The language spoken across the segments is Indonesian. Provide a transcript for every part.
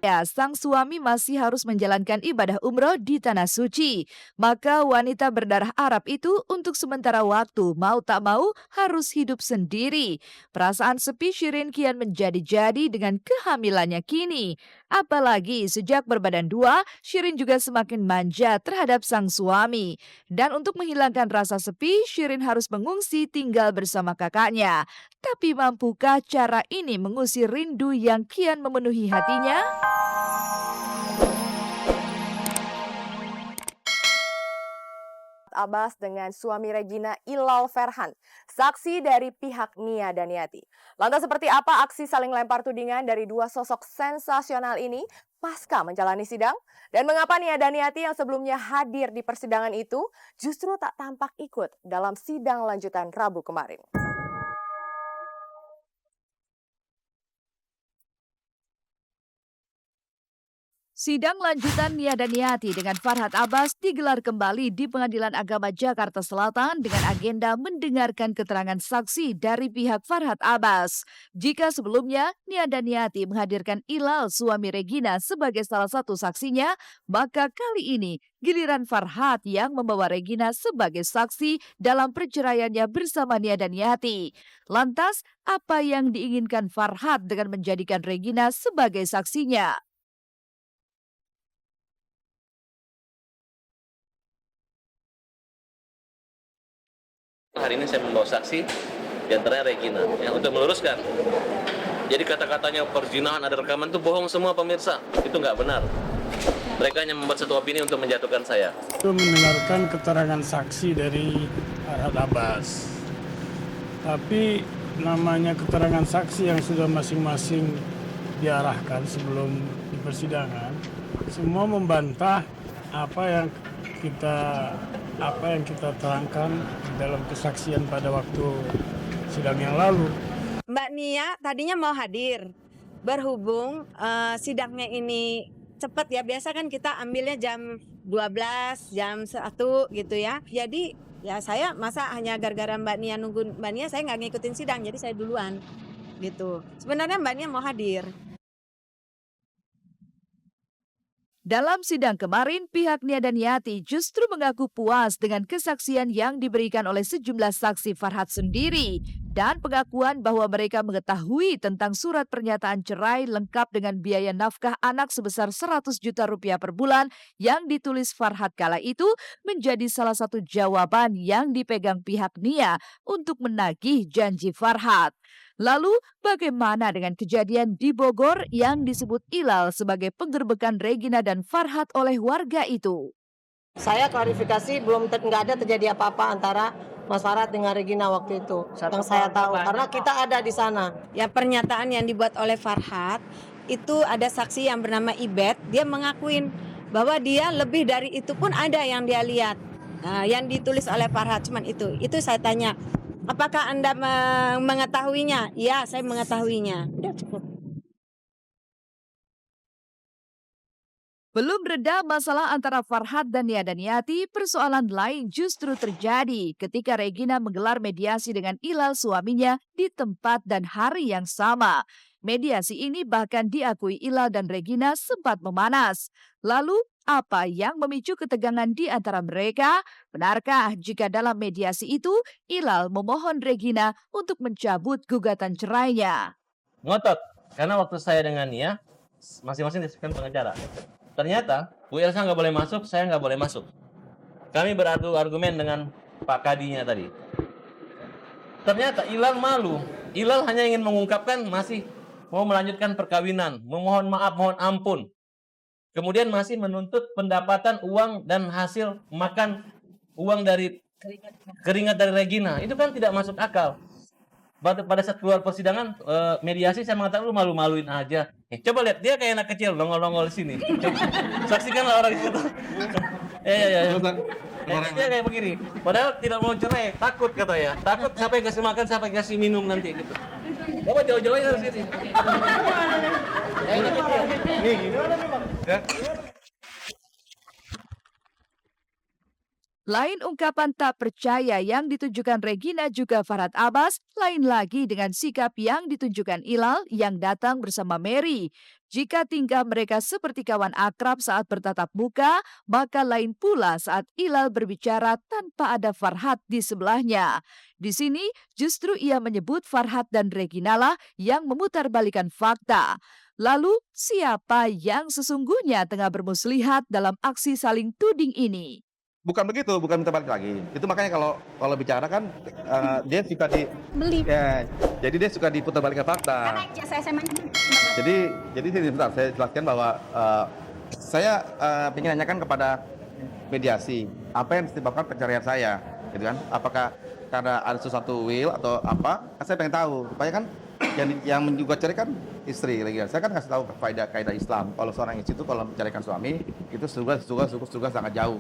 Ya, sang suami masih harus menjalankan ibadah umroh di Tanah Suci. Maka wanita berdarah Arab itu untuk sementara waktu mau tak mau harus hidup sendiri. Perasaan sepi Shirin kian menjadi-jadi dengan kehamilannya kini. Apalagi sejak berbadan dua, Shirin juga semakin manja terhadap sang suami. Dan untuk menghilangkan rasa sepi, Shirin harus mengungsi tinggal bersama kakaknya. Tapi mampukah cara ini mengusir rindu yang kian memenuhi hatinya? Abbas dengan suami Regina Ilal Ferhan, saksi dari pihak Nia Daniati. Lantas seperti apa aksi saling lempar tudingan dari dua sosok sensasional ini pasca menjalani sidang? Dan mengapa Nia Daniati yang sebelumnya hadir di persidangan itu justru tak tampak ikut dalam sidang lanjutan Rabu kemarin? Sidang lanjutan Nia Daniati dengan Farhad Abbas digelar kembali di Pengadilan Agama Jakarta Selatan dengan agenda mendengarkan keterangan saksi dari pihak Farhad Abbas. Jika sebelumnya Nia Daniati menghadirkan Ilal suami Regina sebagai salah satu saksinya, maka kali ini giliran Farhad yang membawa Regina sebagai saksi dalam perceraiannya bersama Nia Daniati. Lantas, apa yang diinginkan Farhad dengan menjadikan Regina sebagai saksinya? Hari ini saya membawa saksi, diantaranya Regina, yang untuk meluruskan. Jadi kata-katanya perzinahan ada rekaman itu bohong semua pemirsa, itu nggak benar. Mereka hanya membuat satu opini untuk menjatuhkan saya. Itu mendengarkan keterangan saksi dari Farhad Abbas. Tapi namanya keterangan saksi yang sudah masing-masing diarahkan sebelum di persidangan, semua membantah apa yang kita terangkan dalam kesaksian pada waktu sidang yang lalu. Mbak Nia tadinya mau hadir, berhubung sidangnya ini cepat ya, biasa kan kita ambilnya jam 12, jam 1 gitu ya. Jadi ya saya masa hanya gara-gara Mbak Nia nunggu Mbak Nia, saya nggak ngikutin sidang, jadi saya duluan gitu. Sebenarnya Mbak Nia mau hadir. Dalam sidang kemarin, pihak Nia Daniati justru mengaku puas dengan kesaksian yang diberikan oleh sejumlah saksi Farhad sendiri dan pengakuan bahwa mereka mengetahui tentang surat pernyataan cerai lengkap dengan biaya nafkah anak sebesar 100 juta rupiah per bulan yang ditulis Farhad kala itu menjadi salah satu jawaban yang dipegang pihak Nia untuk menagih janji Farhad. Lalu, bagaimana dengan kejadian di Bogor yang disebut Ilal sebagai penggerbekan Regina dan Farhad oleh warga itu? Saya klarifikasi nggak ada terjadi apa-apa antara Mas Farhad dengan Regina waktu itu. Yang saya tahu, karena kita ada di sana. Ya, pernyataan yang dibuat oleh Farhad itu ada saksi yang bernama Ibet, dia mengakuin bahwa dia lebih dari itu pun ada yang dia lihat. Nah, yang ditulis oleh Farhad cuman itu. Itu saya tanya, apakah Anda mengetahuinya? Iya, saya mengetahuinya. Udah cukup. Belum reda masalah antara Farhad dan Nia Daniati, persoalan lain justru terjadi ketika Regina menggelar mediasi dengan Ilal suaminya di tempat dan hari yang sama. Mediasi ini bahkan diakui Ilal dan Regina sempat memanas. Lalu, apa yang memicu ketegangan di antara mereka? Benarkah jika dalam mediasi itu, Ilal memohon Regina untuk mencabut gugatan cerainya? Ngotot, karena waktu saya dengan Nia, masing-masing disebutkan pengacara. Ternyata Bu Elsa nggak boleh masuk, saya nggak boleh masuk. Kami beradu argumen dengan Pak Kadinya tadi. Ternyata Ilal malu. Ilal hanya ingin mengungkapkan masih mau melanjutkan perkawinan, memohon maaf, mohon ampun. Kemudian masih menuntut pendapatan uang dan hasil makan uang dari keringat dari Regina. Itu kan tidak masuk akal. Pada saat keluar persidangan mediasi saya mengatakan lu malu-maluin aja. Coba lihat dia kayak anak kecil nongol-nongol di sini. Saksikanlah orang itu. Ya. Dia kayak begini. Padahal tidak mau cerai, takut katanya. Takut siapa yang kasih makan, siapa yang kasih minum nanti gitu. Bapak jauh-jauh dari sini. Anak kecil. Nih gimana nih, Bang? Ya. Lain ungkapan tak percaya yang ditunjukkan Regina juga Farhad Abbas, lain lagi dengan sikap yang ditunjukkan Ilal yang datang bersama Mary. Jika tingkah mereka seperti kawan akrab saat bertatap muka, maka lain pula saat Ilal berbicara tanpa ada Farhad di sebelahnya. Di sini justru ia menyebut Farhad dan Regina lah yang memutarbalikan fakta. Lalu siapa yang sesungguhnya tengah bermuslihat dalam aksi saling tuding ini? Bukan begitu, bukan minta balik lagi. Itu makanya kalau bicara kan dia suka jadi dia suka diputar balikan fakta. Jadi sebentar saya jelaskan bahwa saya ingin nanyakan kepada mediasi apa yang disebabkan pencarian saya, gitu kan? Apakah karena ada sesuatu will atau apa? Saya pengen tahu. Supaya kan yang juga cerai kan istri lagi. Saya kan kasih tahu kaidah Islam. Kalau seorang istri itu kalau menceraikan suami itu surga sangat jauh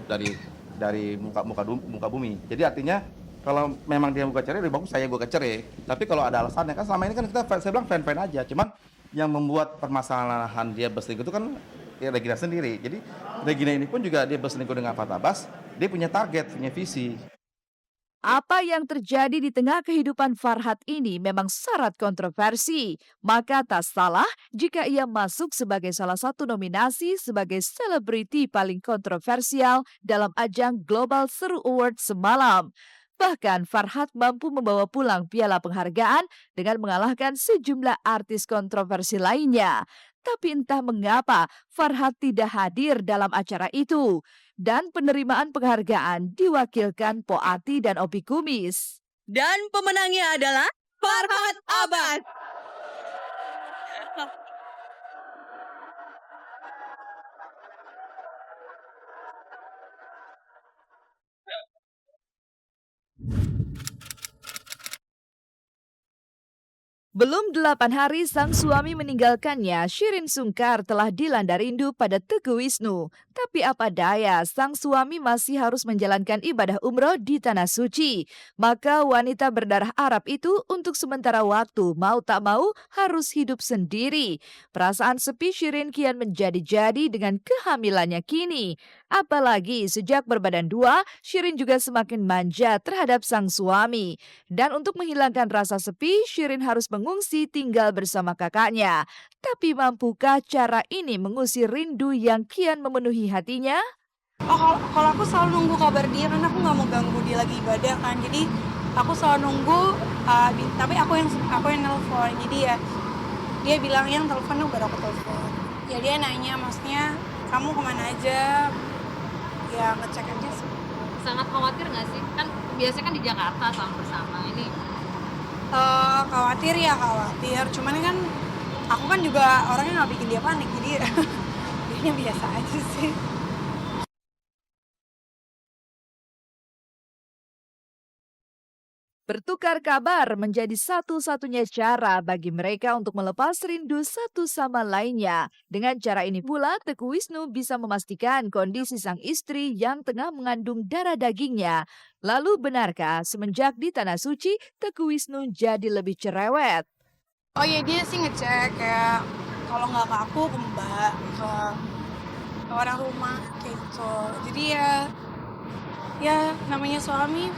dari muka bumi. Jadi artinya kalau memang dia buka cerai, lebih bagus saya buka cerai. Tapi kalau ada alasannya kan selama ini kan saya bilang fine aja. Cuman yang membuat permasalahan dia berselingkuh itu kan ya Regina sendiri. Jadi Regina ini pun juga dia berselingkuh dengan Farhad Abbas. Dia punya target, punya visi. Apa yang terjadi di tengah kehidupan Farhad ini memang syarat kontroversi. Maka tak salah jika ia masuk sebagai salah satu nominasi sebagai selebriti paling kontroversial dalam ajang Global Seru Award semalam. Bahkan Farhad mampu membawa pulang piala penghargaan dengan mengalahkan sejumlah artis kontroversi lainnya. Tapi entah mengapa Farhad tidak hadir dalam acara itu. Dan penerimaan penghargaan diwakilkan Poati dan Opi Kumis. Dan pemenangnya adalah Farhad Abbas. Belum 8 hari sang suami meninggalkannya, Shirin Sungkar telah dilanda rindu pada Teguh Wisnu. Tapi apa daya, sang suami masih harus menjalankan ibadah umroh di Tanah Suci. Maka wanita berdarah Arab itu untuk sementara waktu mau tak mau harus hidup sendiri. Perasaan sepi Shirin kian menjadi-jadi dengan kehamilannya kini. Apalagi sejak berbadan dua, Shirin juga semakin manja terhadap sang suami. Dan untuk menghilangkan rasa sepi, Shirin harus mengungsi tinggal bersama kakaknya. Tapi mampukah cara ini mengusir rindu yang kian memenuhi hatinya? Kalau aku selalu nunggu kabar dia karena aku nggak mau ganggu dia lagi ibadah kan. Jadi aku selalu nunggu, tapi aku yang nelpon. Jadi ya dia bilang yang telepon udah aku telepon. Ya dia nanya maksudnya kamu kemana aja? Ya ngecek aja sih. Sangat khawatir nggak sih? Kan biasanya kan di Jakarta sama bersama ini. Khawatir ya khawatir. Cuman kan aku kan juga orangnya nggak bikin dia panik. Jadi dia biasa aja sih. Bertukar kabar menjadi satu-satunya cara bagi mereka untuk melepas rindu satu sama lainnya. Dengan cara ini pula, Teguh Wisnu bisa memastikan kondisi sang istri yang tengah mengandung darah dagingnya. Lalu benarkah semenjak di Tanah Suci, Teguh Wisnu jadi lebih cerewet? Oh iya dia sih ngecek kayak kalau nggak ke aku ke mbak, ke orang rumah kayak gitu. Jadi ya namanya suami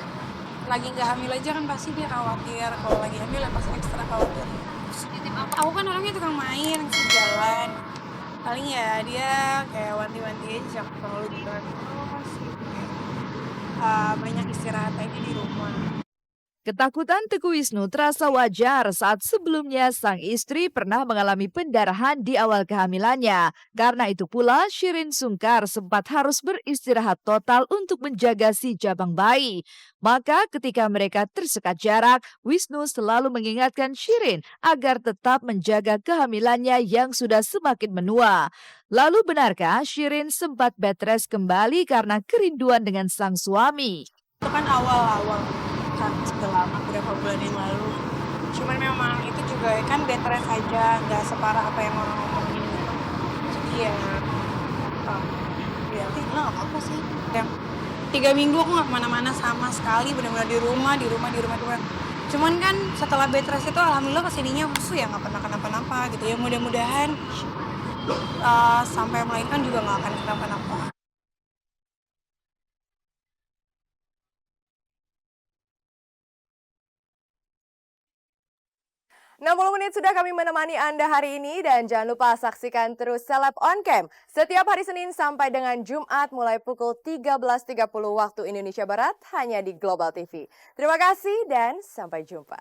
lagi nggak hamil aja kan pasti dia khawatir. Kalau lagi hamil ya pasti ekstra khawatir. Aku kan orangnya tukang main, jalan. Paling ya dia kayak wanti-wanti aja kalau gitu. Banyak istirahat aja di rumah. Ketakutan Teguh Wisnu terasa wajar saat sebelumnya sang istri pernah mengalami pendarahan di awal kehamilannya. Karena itu pula Shirin Sungkar sempat harus beristirahat total untuk menjaga si jabang bayi. Maka ketika mereka tersekat jarak, Wisnu selalu mengingatkan Shirin agar tetap menjaga kehamilannya yang sudah semakin menua. Lalu benarkah Shirin sempat bed rest kembali karena kerinduan dengan sang suami? Itu kan awal-awal. Kan sudah lama beberapa bulan yang lalu. Cuman memang itu juga kan bed rest aja, nggak separah apa yang orang ngomongin. Jadi ya nggak apa-apa sih. Yang 3 minggu aku nggak kemana-mana sama sekali, benar-benar di rumah. Cuman kan setelah bed rest itu alhamdulillah kesininya musuh ya nggak pernah kenapa-napa gitu ya. Mudah-mudahan sampai melahirkan juga nggak akan kenapa-napa. 60 menit sudah kami menemani Anda hari ini dan jangan lupa saksikan terus Seleb On Cam setiap hari Senin sampai dengan Jumat mulai pukul 13.30 waktu Indonesia Barat hanya di Global TV. Terima kasih dan sampai jumpa.